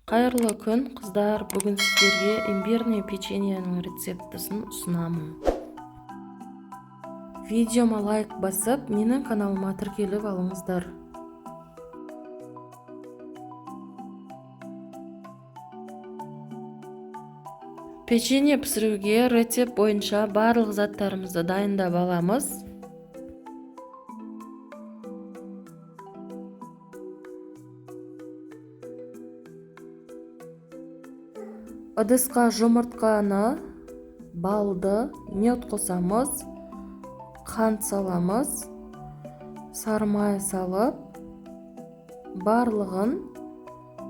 Қайырлы күн, қыздар. Бүгін сіздерге имбирный печеньенің рецептісін ұсынамын. Видеома лайк басып, менің каналыма тіркеліп алыңыздар. Печенье пісіруге рецепт бойынша барлық заттарымызды дайындап аламыз. Ыдысқа жұмыртқаны, балды, мед қосамыз, қант саламыз, сарымай салып, барлығын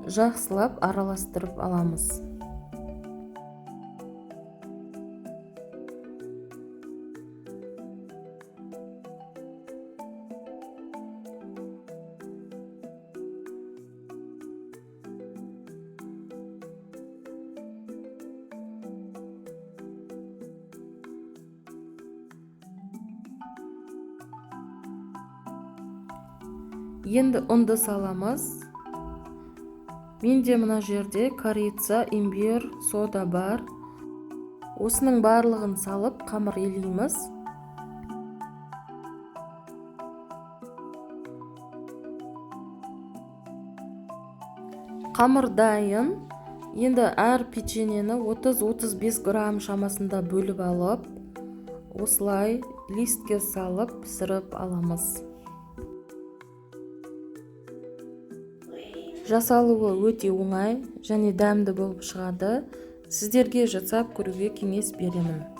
жақсылап араластырып аламыз. Енді ұнды саламыз. Менде мына жерде корица, имбир, сода бар. Осының барлығын салып қамыр елейміз. Қамыр дайын. Енді әр печеньені 30-35 грамм шамасында бөліп алып, осылай листке салып пісіріп аламыз. Жасалуы өте оңай және дәмді болып шығады. Сіздерге жасап көруге кеңес беремін.